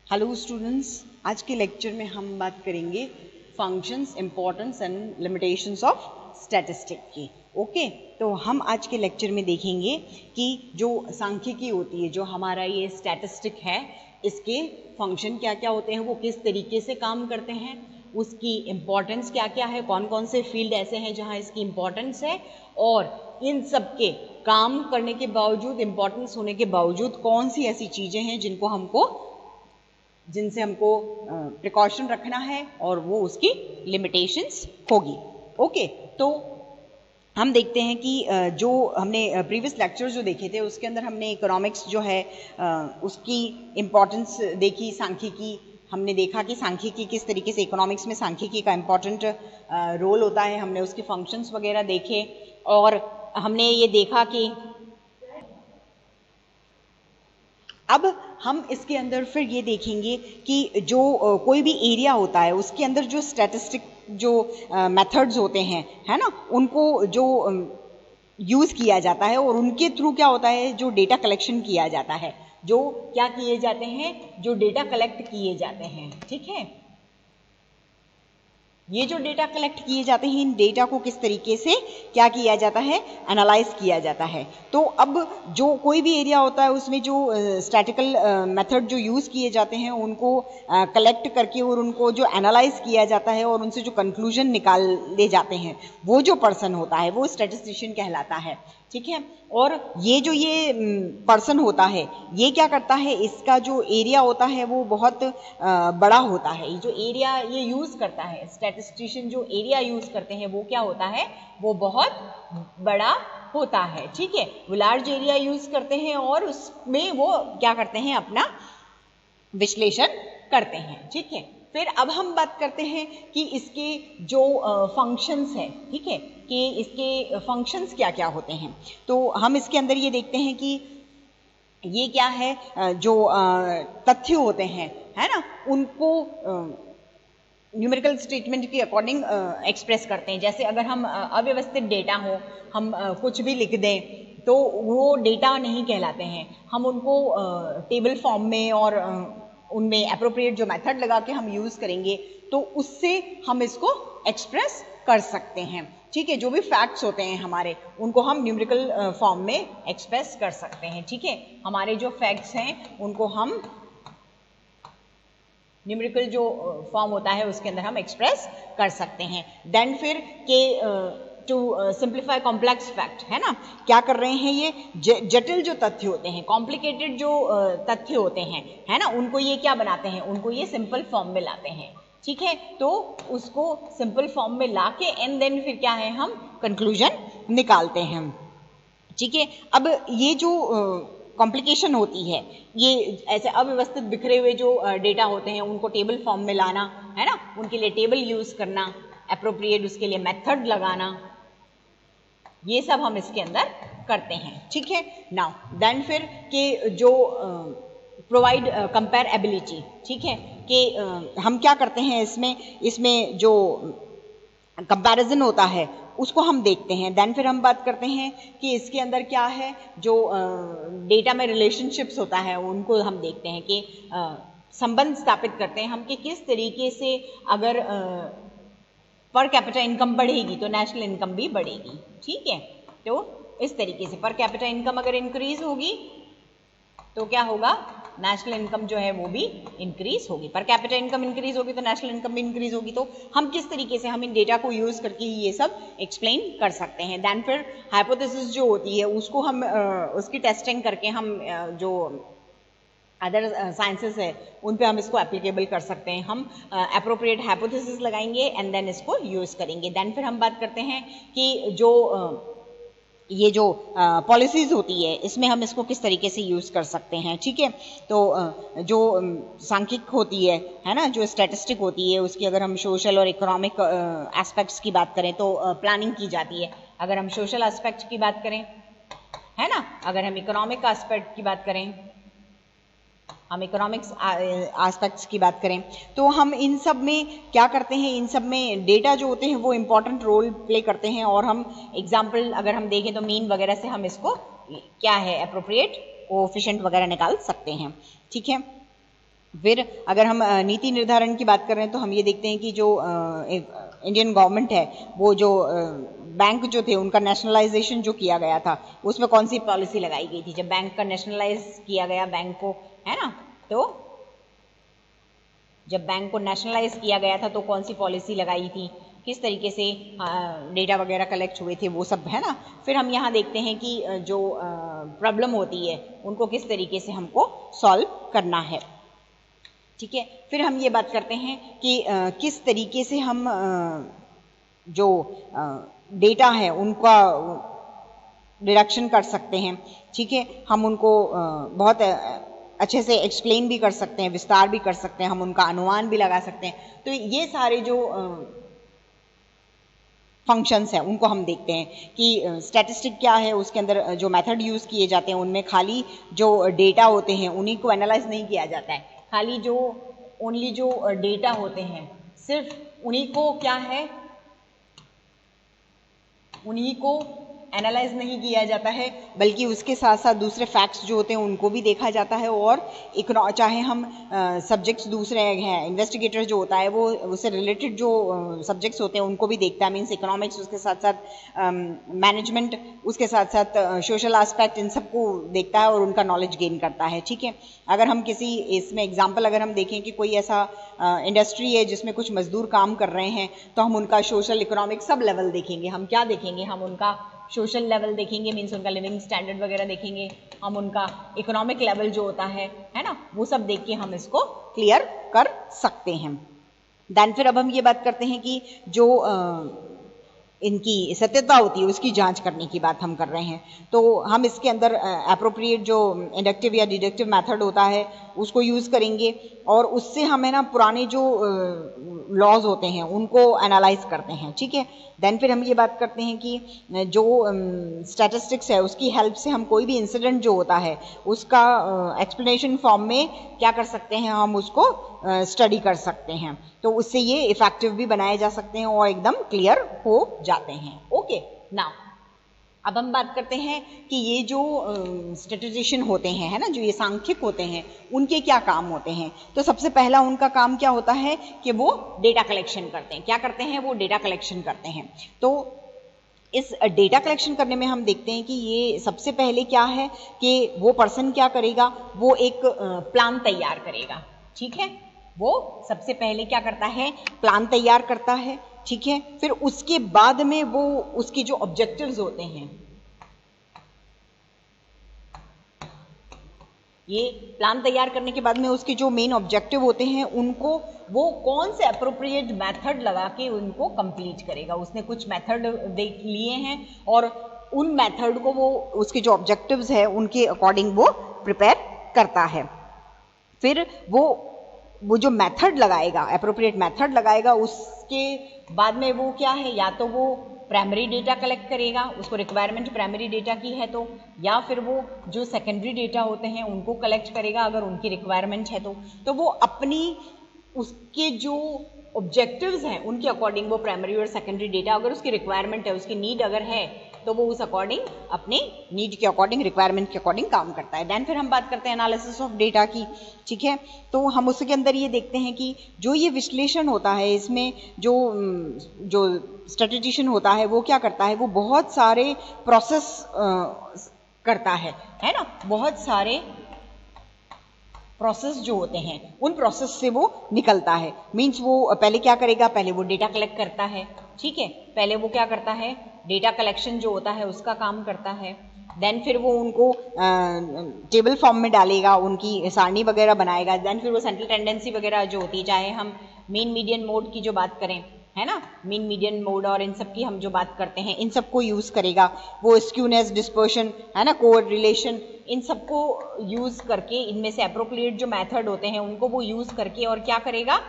Hello students, आज के lecture में हम बात करेंगे functions, importance and limitations of statistic की। ओके, तो हम आज के लेक्चर में देखेंगे कि जो सांख्यिकी होती है, जो हमारा ये स्टैटिस्टिक है, इसके फंक्शन क्या क्या होते हैं, वो किस तरीके से काम करते हैं, उसकी इम्पोर्टेंस क्या क्या है, कौन कौन से फील्ड ऐसे हैं जहाँ इसकी इम्पोर्टेंस है, और इन सब के काम करने के बावजूद, इम्पोर्टेंस होने के बावजूद कौन सी ऐसी चीज़ें हैं जिनसे हमको प्रिकॉशन रखना है और वो उसकी लिमिटेशंस होगी। ओके, तो हम देखते हैं कि जो हमने प्रीवियस लेक्चर जो देखे थे उसके अंदर हमने इकोनॉमिक्स जो है उसकी इम्पोर्टेंस देखी, सांख्यिकी हमने देखा कि सांख्यिकी किस तरीके से, इकोनॉमिक्स में सांख्यिकी का इम्पोर्टेंट रोल होता है, हमने उसके फंक्शंस वगैरह देखे और हमने ये देखा कि अब हम इसके अंदर फिर ये देखेंगे कि जो कोई भी एरिया होता है उसके अंदर जो स्टैटिस्टिक जो मेथड्स होते हैं, है ना, उनको जो यूज़ किया जाता है और उनके थ्रू क्या होता है, जो डेटा कलेक्शन किया जाता है, जो क्या किए जाते हैं, जो डेटा कलेक्ट किए जाते हैं। ठीक है, ये जो डेटा कलेक्ट किए जाते हैं, इन डेटा को किस तरीके से क्या किया जाता है, एनालाइज किया जाता है। तो अब जो कोई भी एरिया होता है उसमें जो स्टैटिकल मेथड जो यूज़ किए जाते हैं उनको कलेक्ट करके और उनको जो एनालाइज किया जाता है और उनसे जो कंक्लूजन निकाले जाते हैं, वो जो पर्सन होता है वो स्टैटिस्टिशियन कहलाता है। ठीक है, और ये जो ये पर्सन होता है ये क्या करता है, इसका जो एरिया होता है वो बहुत बड़ा होता है। जो एरिया ये यूज़ करता है, स्टैटिस्टिशियन जो एरिया यूज़ करते हैं वो क्या होता है, वो बहुत बड़ा होता है। ठीक है, वो लार्ज एरिया यूज़ करते हैं और उसमें वो क्या करते हैं, अपना विश्लेषण करते हैं। ठीक है, फिर अब हम बात करते हैं कि इसके जो फंक्शंस है, ठीक है, कि इसके फंक्शंस क्या क्या होते हैं। तो हम इसके अंदर ये देखते हैं कि ये क्या है, जो तथ्य होते हैं, है ना, उनको न्यूमेरिकल स्टेटमेंट के अकॉर्डिंग एक्सप्रेस करते हैं। जैसे अगर हम अव्यवस्थित डेटा हो, हम कुछ भी लिख दें तो वो डेटा नहीं कहलाते हैं, हम उनको टेबल फॉर्म में और उनमें एप्रोप्रिएट जो मेथड लगा के हम यूज़ करेंगे तो उससे हम इसको एक्सप्रेस कर सकते हैं। ठीक है, जो भी फैक्ट्स होते हैं हमारे, उनको हम न्यूमेरिकल फॉर्म में एक्सप्रेस कर सकते हैं। ठीक है, हमारे जो फैक्ट्स हैं उनको हम न्यूमेरिकल जो फॉर्म होता है उसके अंदर हम एक्सप्रेस कर सकते हैं। देन फिर के टू सिंप्लीफाई कॉम्प्लेक्स फैक्ट, है ना, क्या कर रहे हैं, ये जटिल जो तथ्य होते हैं, कॉम्प्लिकेटेड जो तथ्य होते हैं, है ना, उनको ये क्या बनाते हैं, उनको ये सिंपल फॉर्म में लाते हैं। ठीक है, तो उसको सिंपल फॉर्म में लाके एंड देन फिर क्या है, हम कंक्लूजन निकालते हैं। ठीक है, अब ये जो कॉम्प्लिकेशन होती है, ये ऐसे अव्यवस्थित बिखरे हुए जो डेटा होते हैं उनको टेबल फॉर्म में लाना, है ना, उनके लिए टेबल यूज करना, एप्रोप्रिएट उसके लिए मेथड लगाना, ये सब हम इसके अंदर करते हैं। ठीक है, नाउ देन फिर के जो प्रोवाइड कंपेरेबिलिटी, ठीक है, कि हम क्या करते हैं, इसमें जो कंपैरिजन होता है उसको हम देखते हैं। देन फिर हम बात करते हैं कि इसके अंदर क्या है, जो डेटा में रिलेशनशिप्स होता है उनको हम देखते हैं कि संबंध स्थापित करते हैं हम कि किस तरीके से अगर पर कैपिटा इनकम बढ़ेगी तो नेशनल इनकम भी बढ़ेगी। ठीक है, तो इस तरीके से पर कैपिटा इनकम अगर इंक्रीज होगी तो क्या होगा, नेशनल इनकम जो है वो भी इंक्रीज होगी। पर कैपिटा इनकम इंक्रीज होगी तो नेशनल इनकम भी इंक्रीज होगी। तो हम किस तरीके से हम इन डेटा को यूज करके ये सब एक्सप्लेन कर सकते हैं। देन फिर हाइपोथेसिस जो होती है उसको हम उसकी टेस्टिंग करके हम जो अदर साइंसेस है उन पे हम इसको एप्लीकेबल कर सकते हैं। हम एप्रोप्रिएट हाइपोथेसिस लगाएंगे एंड देन इसको यूज करेंगे। देन फिर हम बात करते हैं कि जो ये जो पॉलिसीज़ होती है इसमें हम इसको किस तरीके से यूज़ कर सकते हैं। ठीक है, तो जो सांख्यिक होती है ना, जो स्टैटिस्टिक होती है, उसकी अगर हम सोशल और इकोनॉमिक एस्पेक्ट्स की बात करें तो प्लानिंग की जाती है। अगर हम सोशल एस्पेक्ट की बात करें, है ना, अगर हम इकोनॉमिक एस्पेक्ट की बात करें, हम इकोनॉमिक्स एस्पेक्ट्स की बात करें तो हम इन सब में क्या करते हैं, इन सब में डेटा जो होते हैं वो इम्पॉर्टेंट रोल प्ले करते हैं। और हम एग्जाम्पल अगर हम देखें तो मीन वगैरह से हम इसको क्या है, एप्रोप्रिएट कोएफिशिएंट वगैरह निकाल सकते हैं। ठीक है, फिर अगर हम नीति निर्धारण की बात कर रहे हैं तो हम ये देखते हैं कि जो इंडियन गवर्नमेंट है वो जो बैंक जो थे उनका नेशनलाइजेशन जो किया गया था उसमें कौन सी पॉलिसी लगाई गई थी। जब बैंक का नेशनलाइज किया गया बैंक को, है ना, तो जब बैंक को नेशनलाइज किया गया था तो कौन सी पॉलिसी लगाई थी, किस तरीके से डेटा वगैरह कलेक्ट हुए थे, वो सब, है ना। फिर हम यहाँ देखते हैं कि जो प्रॉब्लम होती है उनको किस तरीके से हमको सॉल्व करना है, ठीक है। फिर हम ये बात करते हैं कि किस तरीके से हम जो डेटा है उनका डिडक्शन कर सकते हैं, ठीक है। हम उनको बहुत अच्छे से एक्सप्लेन भी कर सकते हैं, विस्तार भी कर सकते हैं, हम उनका अनुमान भी लगा सकते हैं। तो ये सारे जो फंक्शंस हैं उनको हम देखते हैं कि स्टैटिस्टिक क्या है, उसके अंदर जो मेथड यूज़ किए जाते हैं उनमें खाली जो डेटा होते हैं उन्हीं को एनालाइज नहीं किया जाता है। खाली जो ओनली जो डेटा होते हैं सिर्फ उन्हीं को क्या है, उन्हीं को एनालाइज नहीं किया जाता है, बल्कि उसके साथ साथ दूसरे फैक्ट्स जो होते हैं उनको भी देखा जाता है। और चाहे हम सब्जेक्ट्स दूसरे हैं, इन्वेस्टिगेटर जो होता है वो उससे रिलेटेड जो सब्जेक्ट्स होते हैं उनको भी देखता है, मीन्स इकोनॉमिक्स, उसके साथ साथ मैनेजमेंट, उसके साथ साथ सोशल एस्पेक्ट, इन सबको देखता है और उनका नॉलेज गेन करता है, ठीक है। अगर हम किसी इसमें एग्जाम्पल अगर हम देखें कि कोई ऐसा इंडस्ट्री है जिसमें कुछ मजदूर काम कर रहे हैं तो हम उनका सोशल इकोनॉमिक सब लेवल देखेंगे। हम क्या देखेंगे, हम उनका सोशल लेवल देखेंगे, मीन्स उनका लिविंग स्टैंडर्ड वगैरह देखेंगे, हम उनका इकोनॉमिक लेवल जो होता है ना, वो सब देख के हम इसको क्लियर कर सकते हैं। देन फिर अब हम ये बात करते हैं कि जो इनकी सत्यता होती है उसकी जांच करने की बात हम कर रहे हैं। तो हम इसके अंदर एप्रोप्रिएट जो इंडक्टिव या डिडक्टिव मेथड होता है उसको यूज़ करेंगे और उससे हमें ना पुराने जो लॉज होते हैं उनको एनालाइज करते हैं, ठीक है। देन फिर हम ये बात करते हैं कि जो स्टैटिस्टिक्स है उसकी हेल्प से हम कोई भी इंसिडेंट जो होता है उसका एक्सप्लेनेशन फॉर्म में क्या कर सकते हैं, हम उसको स्टडी कर सकते हैं। तो उससे ये इफेक्टिव भी बनाए जा सकते हैं और एकदम क्लियर हो जाते हैं। ओके, नाउ अब हम बात करते हैं कि ये जो स्टैटिस्टिशियन होते हैं, है ना, जो ये सांख्यिक होते हैं, उनके क्या काम होते हैं। तो सबसे पहला उनका काम क्या होता है कि वो डेटा कलेक्शन करते हैं। क्या करते हैं, वो डेटा कलेक्शन करते हैं। तो इस डेटा कलेक्शन करने में हम देखते हैं कि ये सबसे पहले क्या है कि वो पर्सन क्या करेगा, वो एक प्लान तैयार करेगा, ठीक है। वो सबसे पहले क्या करता है, प्लान तैयार करता है, ठीक है। फिर उसके बाद में वो उसके जो ऑब्जेक्टिव्स होते हैं, ये प्लान तैयार करने के बाद में उसके जो मेन ऑब्जेक्टिव होते हैं उनको वो कौन से अप्रोप्रिएट मेथड लगा के उनको कंप्लीट करेगा। उसने कुछ मेथड देख लिए हैं और उन मेथड को वो उसके जो ऑब्जेक्टिव्स है उनके अकॉर्डिंग वो प्रिपेयर करता है। फिर वो जो मेथड लगाएगा, एप्रोप्रिएट मेथड लगाएगा, उसके बाद में वो क्या है, या तो वो प्राइमरी डेटा कलेक्ट करेगा, उसको रिक्वायरमेंट प्राइमरी डेटा की है तो, या फिर वो जो सेकेंडरी डेटा होते हैं उनको कलेक्ट करेगा अगर उनकी रिक्वायरमेंट है तो वो अपनी उसके जो ऑब्जेक्टिव्स हैं उनके अकॉर्डिंग वो प्राइमरी और सेकेंडरी डेटा, अगर उसकी रिक्वायरमेंट है, उसकी नीड अगर है तो वो उस अकॉर्डिंग अपने नीड के अकॉर्डिंग, रिक्वायरमेंट के अकॉर्डिंग काम करता है। देन फिर हम बात करते हैं एनालिसिस ऑफ डेटा की, ठीक है। तो हम उसके अंदर ये देखते हैं कि जो ये विश्लेषण होता है इसमें जो स्टैटिस्टिशियन होता है वो क्या करता है, वो बहुत सारे प्रोसेस करता है ना, बहुत सारे प्रोसेस जो होते हैं उन प्रोसेस से वो निकलता है। मीन्स वो पहले क्या करेगा, पहले वो डेटा कलेक्ट करता है, ठीक है। पहले वो क्या करता है, डेटा कलेक्शन जो होता है उसका काम करता है। देन फिर वो उनको टेबल फॉर्म में डालेगा, उनकी सारणी वगैरह बनाएगा। देन फिर वो सेंट्रल टेंडेंसी वगैरह जो होती है, चाहे हम मीन मीडियन मोड की जो बात करें, है ना, मीन मीडियन मोड और इन सब की हम जो बात करते हैं, इन सबको यूज करेगा। वो स्क्यूनेस, डिस्पर्शन, है ना, कोरिलेशन, इन सबको यूज करके, इनमें से अप्रोप्रिएट जो मेथड होते हैं उनको वो यूज करके और क्या करेगा,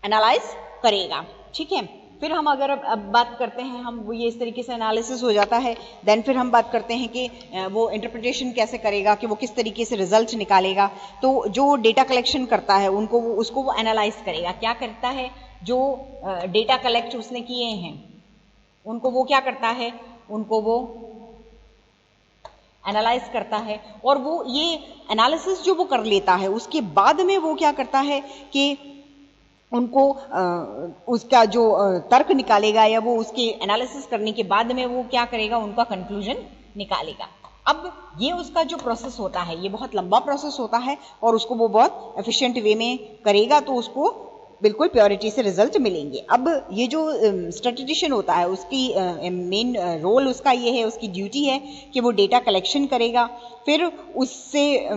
एनालाइज करेगा, ठीक है। फिर हम अगर अब बात करते हैं, हम वो ये इस तरीके से एनालिसिस हो जाता है। देन फिर हम बात करते हैं कि वो इंटरप्रिटेशन कैसे करेगा, कि वो किस तरीके से रिजल्ट निकालेगा। तो जो डेटा कलेक्शन करता है उसको वो एनालाइज करेगा। क्या करता है, जो डेटा कलेक्ट उसने किए हैं उनको वो क्या करता है, उनको वो एनालाइज करता है, और वो ये एनालिसिस जो वो कर लेता है उसके बाद में वो क्या करता है कि उनको उसका जो तर्क निकालेगा, या वो उसके एनालिसिस करने के बाद में वो क्या करेगा, उनका कंक्लूजन निकालेगा। अब ये उसका जो प्रोसेस होता है ये बहुत लंबा प्रोसेस होता है, और उसको वो बहुत एफिशिएंट वे में करेगा तो उसको बिल्कुल प्योरिटी से रिजल्ट मिलेंगे। अब ये जो स्टैटिस्टिशियन होता है उसकी मेन रोल उसका ये है, उसकी ड्यूटी है कि वो डेटा कलेक्शन करेगा, फिर उससे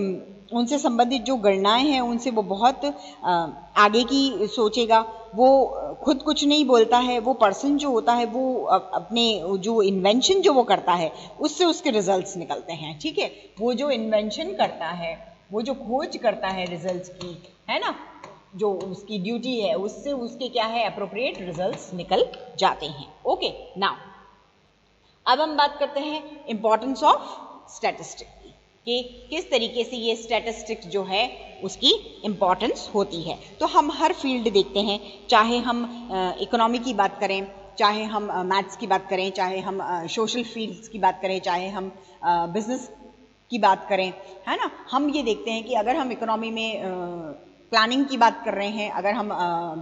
उनसे संबंधित जो गणनाएं हैं उनसे वो बहुत आगे की सोचेगा। वो खुद कुछ नहीं बोलता है, वो पर्सन जो होता है वो अपने जो इन्वेंशन जो वो करता है उससे उसके रिजल्ट्स निकलते हैं। ठीक है, वो जो इन्वेंशन करता है, वो जो खोज करता है रिजल्ट्स की, है ना, जो उसकी ड्यूटी है उससे उसके क्या है, अप्रोप्रिएट रिजल्ट्स निकल जाते हैं। ओके, नाउ अब हम बात करते हैं इंपॉर्टेंस ऑफ स्टैटिस्टिक कि किस तरीके से ये स्टैटिस्टिक्स जो है उसकी इंपॉर्टेंस होती है। तो हम हर फील्ड देखते हैं, चाहे हम इकोनॉमी की बात करें, चाहे हम मैथ्स की बात करें, चाहे हम सोशल फील्ड्स की बात करें, चाहे हम बिजनेस की बात करें, है ना, हम ये देखते हैं कि अगर हम इकोनॉमी में प्लानिंग की बात कर रहे हैं, अगर हम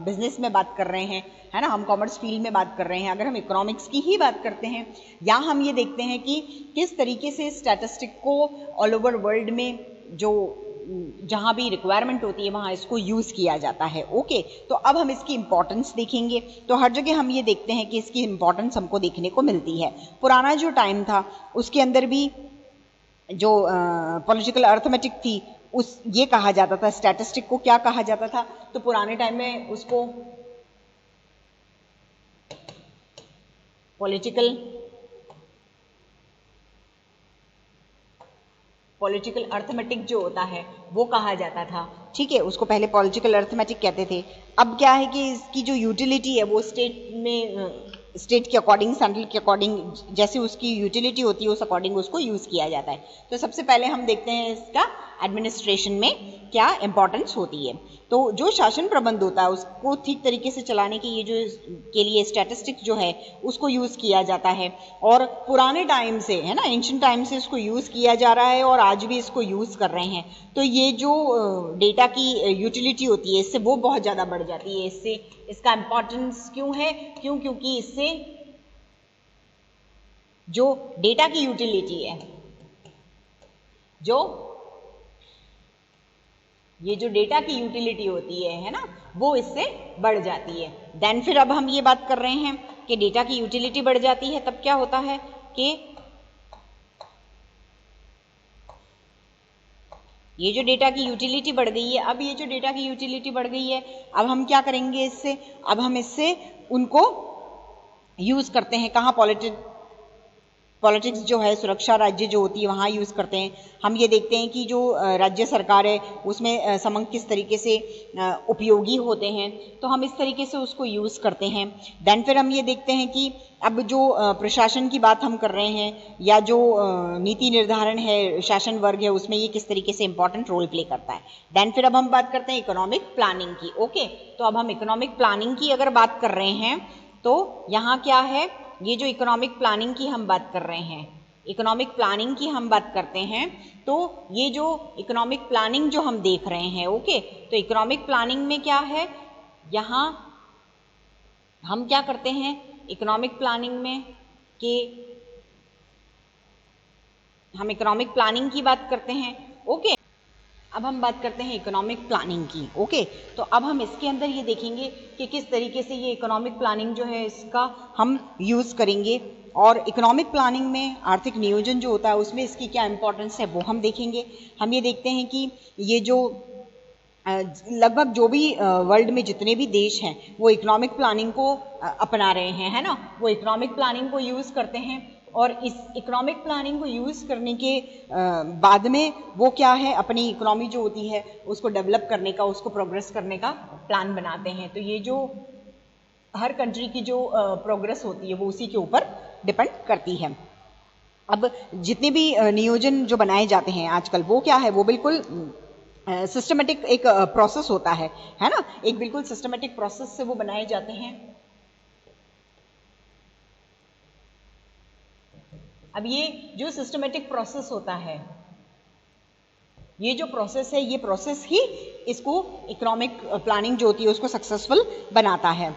बिजनेस में बात कर रहे हैं, है ना, हम कॉमर्स फील्ड में बात कर रहे हैं, अगर हम इकोनॉमिक्स की ही बात करते हैं, या हम ये देखते हैं कि किस तरीके से स्टैटिस्टिक को ऑल ओवर वर्ल्ड में जो जहां भी रिक्वायरमेंट होती है वहां इसको यूज किया जाता है। ओके, तो अब हम इसकी इंपॉर्टेंस देखेंगे। तो हर जगह हम ये देखते हैं कि इसकी इंपॉर्टेंस हमको देखने को मिलती है। पुराना जो टाइम था उसके अंदर भी जो पॉलिटिकल अर्थमेटिक थी उस ये कहा जाता था, स्टैटिस्टिक को क्या कहा जाता था, तो पुराने टाइम में उसको पॉलिटिकल अर्थमेटिक जो होता है वो कहा जाता था। ठीक है, उसको पहले पॉलिटिकल अर्थमेटिक कहते थे। अब क्या है कि इसकी जो यूटिलिटी है वो स्टेट के अकॉर्डिंग, सेंट्रल के अकॉर्डिंग जैसे उसकी यूटिलिटी होती है उस अकॉर्डिंग उसको यूज किया जाता है। तो सबसे पहले हम देखते हैं इसका एडमिनिस्ट्रेशन में क्या इंपॉर्टेंस होती है। तो जो शासन प्रबंध होता है उसको ठीक तरीके से चलाने के के लिए स्टैटिस्टिक्स जो है उसको यूज किया जाता है, और पुराने टाइम से, है ना, एंशिएंट टाइम से इसको यूज किया जा रहा है और आज भी इसको यूज कर रहे हैं। तो ये जो डेटा की यूटिलिटी होती है इससे वो बहुत ज्यादा बढ़ जाती है। इससे इसका इंपॉर्टेंस क्यों है, क्योंकि इससे जो डेटा की यूटिलिटी है, ये जो डेटा की यूटिलिटी होती है ना, वो इससे बढ़ जाती है। देन फिर अब हम ये बात कर रहे हैं कि डेटा की यूटिलिटी बढ़ जाती है, तब क्या होता है कि ये जो डेटा की यूटिलिटी बढ़ गई है, अब ये जो डेटा की यूटिलिटी बढ़ गई है, अब हम क्या करेंगे इससे, अब हम इससे उनको यूज करते हैं कहाँ, पॉलिटिक्स जो है, सुरक्षा राज्य जो होती है वहाँ यूज़ करते हैं। हम ये देखते हैं कि जो राज्य सरकार है उसमें समंक किस तरीके से उपयोगी होते हैं, तो हम इस तरीके से उसको यूज़ करते हैं। देन फिर हम ये देखते हैं कि अब जो प्रशासन की बात हम कर रहे हैं, या जो नीति निर्धारण है, शासन वर्ग है, उसमें ये किस तरीके से इंपॉर्टेंट रोल प्ले करता है। देन फिर अब हम बात करते हैं इकोनॉमिक प्लानिंग की। ओके, तो अब हम इकोनॉमिक प्लानिंग की अगर बात कर रहे हैं तो यहाँ क्या है, ये जो इकोनॉमिक प्लानिंग की हम बात कर रहे हैं, इकोनॉमिक प्लानिंग की हम बात करते हैं, तो ये जो इकोनॉमिक प्लानिंग जो हम देख रहे हैं, ओके, तो इकोनॉमिक प्लानिंग में क्या है, यहाँ हम क्या करते हैं इकोनॉमिक प्लानिंग में कि हम इकोनॉमिक प्लानिंग की बात करते हैं। ओके, अब हम बात करते हैं इकोनॉमिक प्लानिंग की। ओके, तो अब हम इसके अंदर ये देखेंगे कि किस तरीके से ये इकोनॉमिक प्लानिंग जो है इसका हम यूज़ करेंगे, और इकोनॉमिक प्लानिंग में आर्थिक नियोजन जो होता है उसमें इसकी क्या इंपॉर्टेंस है वो हम देखेंगे। हम ये देखते हैं कि ये जो लगभग जो भी वर्ल्ड में जितने भी देश हैं वो इकोनॉमिक प्लानिंग को अपना रहे हैं, है ना, वो इकोनॉमिक प्लानिंग को यूज़ करते हैं, और इस इकोनॉमिक प्लानिंग को यूज़ करने के बाद में वो क्या है, अपनी इकोनॉमी जो होती है उसको डेवलप करने का, उसको प्रोग्रेस करने का प्लान बनाते हैं। तो ये जो हर कंट्री की जो प्रोग्रेस होती है वो उसी के ऊपर डिपेंड करती है। अब जितने भी नियोजन जो बनाए जाते हैं आजकल वो क्या है, वो बिल्कुल सिस्टमेटिक एक प्रोसेस होता है ना, एक बिल्कुल सिस्टमेटिक प्रोसेस से वो बनाए जाते हैं। अब ये जो सिस्टमेटिक प्रोसेस होता है, ये जो प्रोसेस है, ये प्रोसेस ही इसको इकोनॉमिक प्लानिंग जो होती है उसको सक्सेसफुल बनाता है।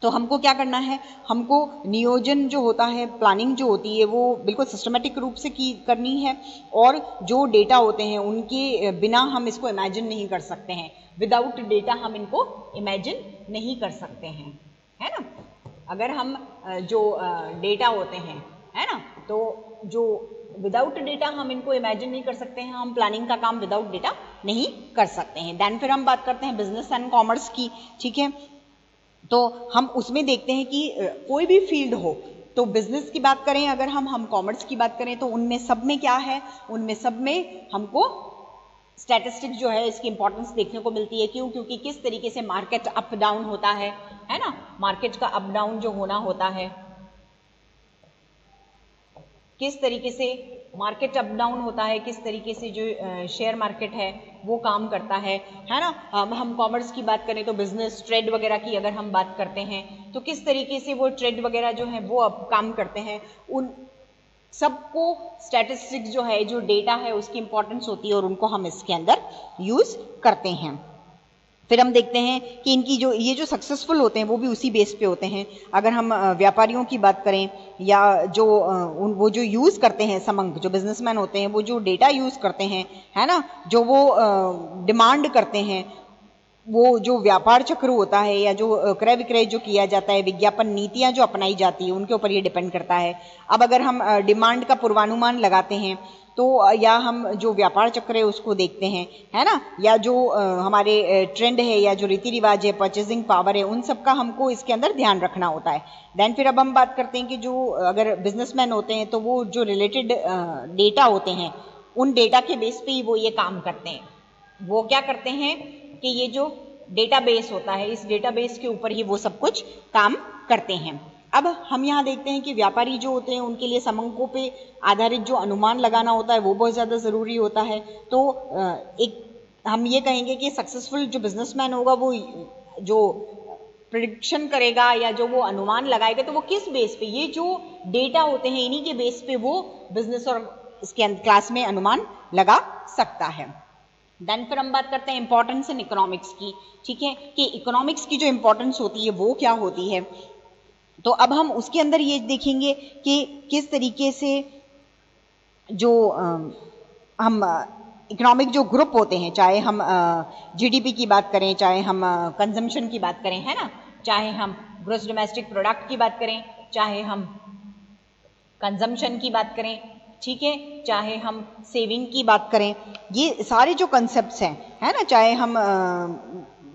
तो हमको क्या करना है, हमको नियोजन जो होता है, प्लानिंग जो होती है वो बिल्कुल सिस्टमेटिक रूप से करनी है, और जो डेटा होते हैं उनके बिना हम इसको इमेजिन नहीं कर सकते हैं। विदाउट डेटा हम इनको इमेजिन नहीं कर सकते हैं, है ना। अगर हम जो डेटा होते हैं, है ना, तो जो विदाउट डेटा हम इनको इमेजिन नहीं कर सकते हैं, हम प्लानिंग का काम विदाउट डेटा नहीं कर सकते हैं। देन फिर हम बात करते हैं बिजनेस एंड कॉमर्स की, ठीक है। तो हम उसमें देखते हैं कि कोई भी फील्ड हो, तो बिजनेस की बात करें अगर हम कॉमर्स की बात करें, तो उनमें सब में क्या है, उनमें सब में हमको स्टैटिस्टिक्स जो है इसकी इंपॉर्टेंस देखने को मिलती है। क्यों? क्योंकि किस तरीके से मार्केट अप डाउन होता है ना, मार्केट का अप डाउन जो होना होता है, किस तरीके से मार्केट अप डाउन होता है, किस तरीके से जो शेयर मार्केट है वो काम करता है ना। हम कॉमर्स की बात करें तो बिजनेस ट्रेड वगैरह की अगर हम बात करते हैं तो किस तरीके से वो ट्रेड वगैरह जो है वो अब काम करते हैं, उन सबको स्टैटिस्टिक्स जो है, जो डेटा है उसकी इंपॉर्टेंस होती है और उनको हम इसके अंदर यूज करते हैं। फिर हम देखते हैं कि इनकी जो ये जो सक्सेसफुल होते हैं वो भी उसी बेस पे होते हैं। अगर हम व्यापारियों की बात करें या जो वो जो यूज़ करते हैं, समंग जो बिजनेसमैन होते हैं वो जो डेटा यूज़ करते हैं, है ना, जो वो डिमांड करते हैं, वो जो व्यापार चक्र होता है या जो क्रय विक्रय जो किया जाता है, विज्ञापन नीतियां जो अपनाई जाती है, उनके ऊपर ये डिपेंड करता है। अब अगर हम डिमांड का पूर्वानुमान लगाते हैं तो या हम जो व्यापार चक्र है उसको देखते हैं, है ना, या जो हमारे ट्रेंड है या जो रीति रिवाज है, परचेजिंग पावर है, उन सब का हमको इसके अंदर ध्यान रखना होता है। देन फिर अब हम बात करते हैं कि जो अगर बिजनेसमैन होते हैं तो वो जो रिलेटेड डेटा होते हैं, उन डेटा के बेस पे ही वो ये काम करते हैं। वो क्या करते हैं कि ये जो डेटाबेस होता है, इस डेटाबेस के ऊपर ही वो सब कुछ काम करते हैं। अब हम यहाँ देखते हैं कि व्यापारी जो होते हैं उनके लिए समंकों पे आधारित जो अनुमान लगाना होता है वो बहुत ज़्यादा ज़रूरी होता है। तो एक हम ये कहेंगे कि सक्सेसफुल जो बिजनेसमैन होगा वो जो प्रिडिक्शन करेगा या जो वो अनुमान लगाएगा तो वो किस बेस पे, ये जो डेटा होते हैं इन्हीं के बेस पे वो बिजनेस और इसके क्लास में अनुमान लगा सकता है। देन फिर हम बात करते हैं इंपॉर्टेंस इन इकोनॉमिक्स की, ठीक है, कि इकोनॉमिक्स की जो इंपॉर्टेंस होती है वो क्या होती है। तो अब हम उसके अंदर ये देखेंगे कि किस तरीके से जो हम इकोनॉमिक जो ग्रुप होते हैं, चाहे हम जीडीपी की बात करें, चाहे हम कंजम्पशन की बात करें, है ना, चाहे हम ग्रॉस डोमेस्टिक प्रोडक्ट की बात करें, चाहे हम कंजम्पशन की बात करें, ठीक है, चाहे हम सेविंग की बात करें, ये सारे जो कंसेप्ट्स हैं, है ना, चाहे हम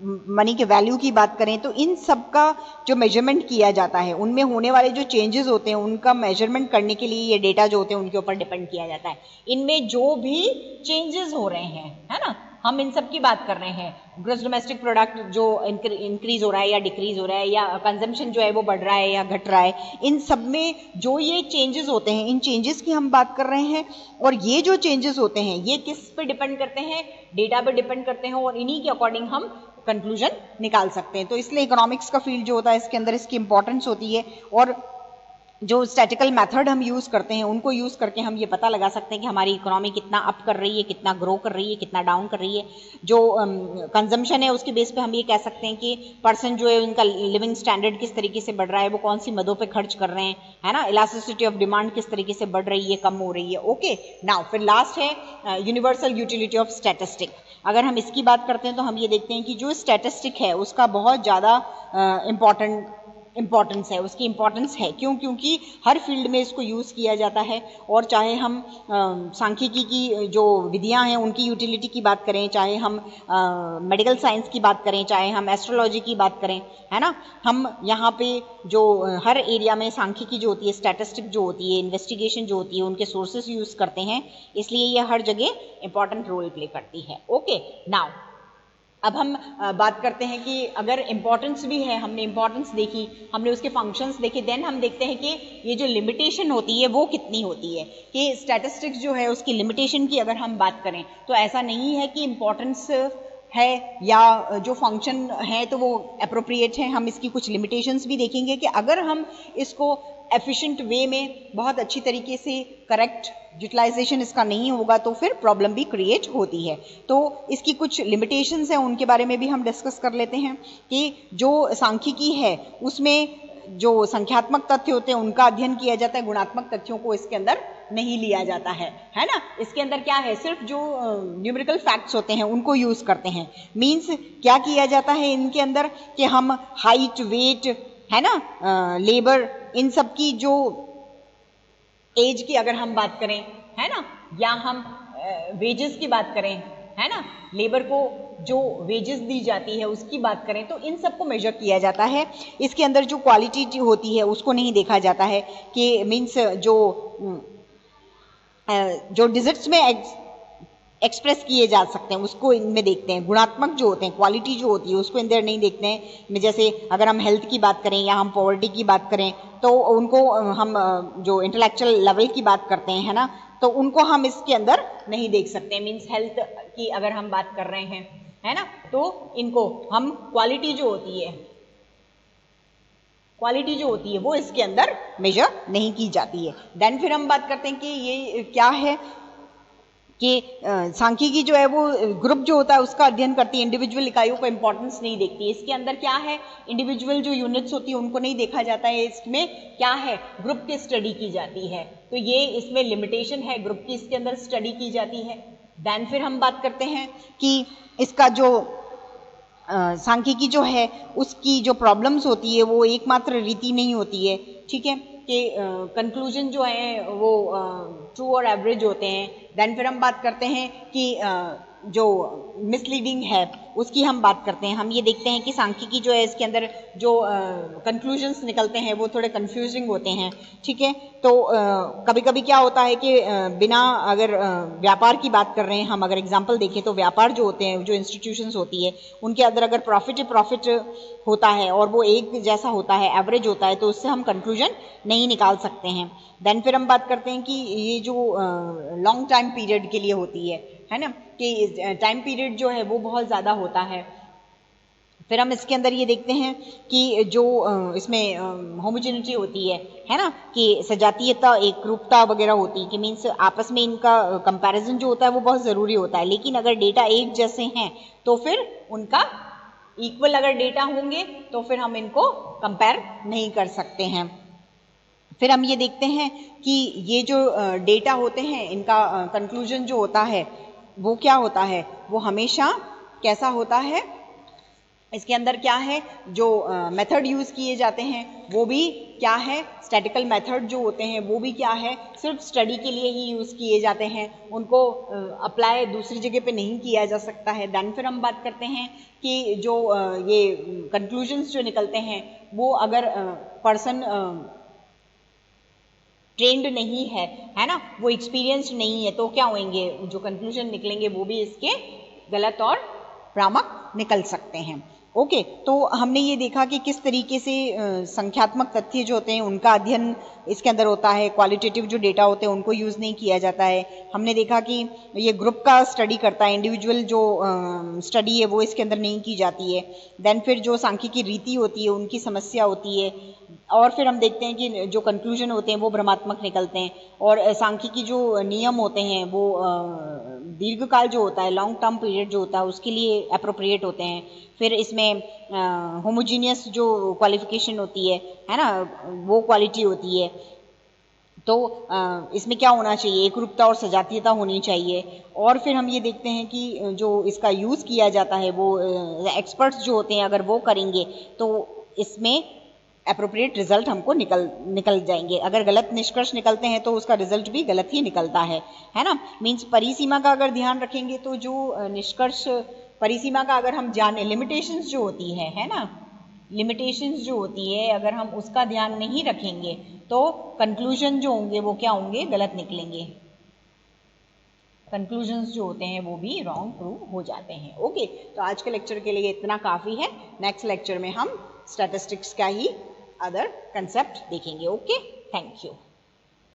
मनी के वैल्यू की बात करें, तो इन सब का जो मेजरमेंट किया जाता है, उनमें होने वाले जो चेंजेस होते हैं उनका मेजरमेंट करने के लिए ये डेटा जो होते हैं उनके ऊपर डिपेंड किया जाता है। इनमें जो भी चेंजेस हो रहे हैं, है ना, हम इन सब की बात कर रहे हैं, ग्रॉस डोमेस्टिक प्रोडक्ट जो इंक्रीज हो रहा है या डिक्रीज हो रहा है, या कंजम्पशन जो है वो बढ़ रहा है या घट रहा है, इन सब में जो ये चेंजेस होते हैं, इन चेंजेस की हम बात कर रहे हैं। और ये जो चेंजेस होते हैं ये किस पे डिपेंड करते हैं, डेटा पे डिपेंड करते हैं, और इन्हीं के अकॉर्डिंग हम कंक्लूजन निकाल सकते हैं। तो इसलिए इकोनॉमिक्स का फील्ड जो होता है इसके अंदर इसकी इंपॉर्टेंस होती है, और जो स्टैटिकल मेथड हम यूज़ करते हैं उनको यूज़ करके हम ये पता लगा सकते हैं कि हमारी इकोनॉमी कितना अप कर रही है, कितना ग्रो कर रही है, कितना डाउन कर रही है। जो कंजम्पशन है उसके बेस पे हम ये कह सकते हैं कि पर्सन जो है उनका लिविंग स्टैंडर्ड किस तरीके से बढ़ रहा है, वो कौन सी मदों पे खर्च कर रहे हैं, है ना, इलास्टिसिटी ऑफ डिमांड किस तरीके से बढ़ रही है, कम हो रही है। ओके, नाउ फिर लास्ट है यूनिवर्सल यूटिलिटी ऑफ स्टैटिस्टिक। अगर हम इसकी बात करते हैं तो हम ये देखते हैं कि जो स्टैटिस्टिक है उसका बहुत ज़्यादा इम्पॉर्टेंस है, उसकी इम्पॉर्टेंस है। क्यों? क्योंकि हर फील्ड में इसको यूज़ किया जाता है, और चाहे हम सांख्यिकी की जो विधियां हैं उनकी यूटिलिटी की बात करें, चाहे हम मेडिकल साइंस की बात करें, चाहे हम एस्ट्रोलॉजी की बात करें, है ना, हम यहाँ पे जो हर एरिया में सांख्यिकी जो होती है, स्टैटिस्टिक जो होती है, इन्वेस्टिगेशन जो होती है, उनके सोर्सेस यूज़ करते हैं, इसलिए ये हर जगह इंपॉर्टेंट रोल प्ले करती है। ओके, नाउ अब हम बात करते हैं कि अगर इम्पोर्टेंस भी है, हमने इम्पोर्टेंस देखी, हमने उसके फंक्शंस देखे, देन हम देखते हैं कि ये जो लिमिटेशन होती है वो कितनी होती है, कि स्टैटिस्टिक्स जो है उसकी लिमिटेशन की अगर हम बात करें तो ऐसा नहीं है कि इम्पोर्टेंस है या जो फंक्शन है तो वो अप्रोप्रिएट है। हम इसकी कुछ लिमिटेशंस भी देखेंगे कि अगर हम इसको एफिशिएंट वे में बहुत अच्छी तरीके से करेक्ट यूटिलाइजेशन इसका नहीं होगा तो फिर प्रॉब्लम भी क्रिएट होती है। तो इसकी कुछ लिमिटेशंस हैं, उनके बारे में भी हम डिस्कस कर लेते हैं कि जो सांख्यिकी है उसमें जो संख्यात्मक तथ्य होते हैं उनका अध्ययन किया जाता है, गुणात्मक तथ्यों को इसके अंदर नहीं लिया जाता है ना। इसके अंदर क्या है, सिर्फ जो न्यूमेरिकल फैक्ट्स होते हैं उनको यूज करते हैं। मींस क्या किया जाता है इनके अंदर कि हम हाइट, वेट, है ना, लेबर, इन सब की जो एज की अगर हम बात करें, है ना, या हम वेजेस की बात करें, है ना, लेबर को जो वेजेस दी जाती है उसकी बात करें, तो इन सबको मेजर किया जाता है। इसके अंदर जो क्वालिटी होती है उसको नहीं देखा जाता है कि मीन्स जो डिजिट्स में एक्सप्रेस किए जा सकते हैं उसको इनमें देखते हैं। गुणात्मक जो होते हैं, क्वालिटी जो होती है उसको इधर नहीं देखते हैं। जैसे अगर हम हेल्थ की बात करें या हम पॉवर्टी की बात करें तो उनको हम जो इंटेलेक्चुअल लेवल की बात करते हैं, है ना, तो उनको हम इसके अंदर नहीं देख सकते। मीन्स हेल्थ की अगर हम बात कर रहे हैं, है ना, तो इनको हम क्वालिटी जो होती है वो इसके अंदर मेजर नहीं की जाती है। देन फिर हम बात करते हैं कि ये क्या है कि सांख्यिकी जो है वो ग्रुप जो होता है उसका अध्ययन करती है, इंडिविजुअल इकाइयों को इंपॉर्टेंस नहीं देखती है। इसके अंदर क्या है, इंडिविजुअल जो यूनिट्स होती है उनको नहीं देखा जाता है। इसमें क्या है, ग्रुप की स्टडी की जाती है। तो ये इसमें लिमिटेशन है, ग्रुप की इसके अंदर स्टडी की जाती है। देन फिर हम बात करते हैं कि इसका जो सांख्यिकी जो है उसकी जो प्रॉब्लम्स होती है वो एकमात्र रीति नहीं होती है, ठीक है, कि कंक्लूजन जो है वो ट्रू और एवरेज होते हैं। देन फिर हम बात करते हैं कि जो मिसलीडिंग है उसकी हम बात करते हैं। हम ये देखते हैं कि सांख्यिकी जो है इसके अंदर जो कंक्लूजन्स निकलते हैं वो थोड़े कंफ्यूजिंग होते हैं, ठीक है। तो कभी कभी क्या होता है कि बिना अगर व्यापार की बात कर रहे हैं हम, अगर एग्जांपल देखें तो व्यापार जो होते हैं, जो इंस्टीट्यूशंस होती है उनके अंदर अगर प्रॉफिट होता है और वो एक जैसा होता है, एवरेज होता है, तो उससे हम कंक्लूजन नहीं निकाल सकते हैं। देन फिर हम बात करते हैं कि ये जो लॉन्ग टाइम पीरियड के लिए होती है ना, कि टाइम पीरियड जो है वो बहुत ज़्यादा होता है। फिर हम इसके अंदर ये देखते हैं कि जो इसमें होमोजेनिटी होती है ना, कि सजातीयता, एकरूपता वगैरह होती है, कि मीन्स आपस में इनका कंपैरिजन जो होता है वो बहुत ज़रूरी होता है। लेकिन अगर डेटा एक जैसे हैं तो फिर उनका इक्वल अगर डेटा होंगे तो फिर हम इनको कंपेयर नहीं कर सकते हैं। फिर हम ये देखते हैं कि ये जो डेटा होते हैं इनका कंक्लूजन जो होता है वो क्या होता है, वो हमेशा कैसा होता है, इसके अंदर क्या है, जो मेथड यूज़ किए जाते हैं वो भी क्या है, स्टैटिकल मेथड जो होते हैं वो भी क्या है, सिर्फ स्टडी के लिए ही यूज़ किए जाते हैं, उनको अप्लाई दूसरी जगह पे नहीं किया जा सकता है। देन फिर हम बात करते हैं कि जो ये कंक्लूजन्स जो निकलते हैं वो अगर पर्सन ट्रेंड नहीं है ना, वो एक्सपीरियंस्ड नहीं है, तो क्या होंगे, जो कंक्लूजन निकलेंगे वो भी इसके गलत और भ्रामक निकल सकते हैं। ओके, तो हमने ये देखा कि किस तरीके से संख्यात्मक तथ्य जो होते हैं उनका अध्ययन इसके अंदर होता है, क्वालिटेटिव जो डेटा होते हैं उनको यूज़ नहीं किया जाता है। हमने देखा कि ये ग्रुप का स्टडी करता है, इंडिविजुअल जो स्टडी है वो इसके अंदर नहीं की जाती है। देन फिर जो सांख्यिकी रीति होती है उनकी समस्या होती है, और फिर हम देखते हैं कि जो कंक्लूजन होते हैं वो भ्रमात्मक निकलते हैं, और सांख्यिकी जो नियम होते हैं वो दीर्घकाल जो होता है, लॉन्ग टर्म पीरियड जो होता है उसके लिए अप्रोप्रिएट होते हैं। फिर इसमें होमोजीनियस जो क्वालिफिकेशन होती है ना, वो क्वालिटी होती है। तो इसमें क्या होना चाहिए, एकरूपता और सजातीयता होनी चाहिए। और फिर हम ये देखते हैं कि जो इसका यूज़ किया जाता है वो एक्सपर्ट्स जो होते हैं अगर वो करेंगे तो इसमें अप्रोप्रिएट रिजल्ट हमको निकल जाएंगे। अगर गलत निष्कर्ष निकलते हैं तो उसका रिजल्ट भी गलत ही निकलता है ना। मीन्स परिसीमा का अगर ध्यान रखेंगे तो जो निष्कर्ष परिसीमा का अगर हम जाने, लिमिटेशंस जो होती है ना, लिमिटेशंस जो होती है अगर हम उसका ध्यान नहीं रखेंगे तो कंक्लूजन जो होंगे वो क्या होंगे, गलत निकलेंगे। कंक्लूजन्स जो होते हैं वो भी रॉन्ग प्रूव हो जाते हैं। ओके, तो आज के लेक्चर के लिए इतना काफ़ी है। नेक्स्ट लेक्चर में हम स्टैटिस्टिक्स का ही अदर कंसेप्ट देखेंगे। Okay, thank you.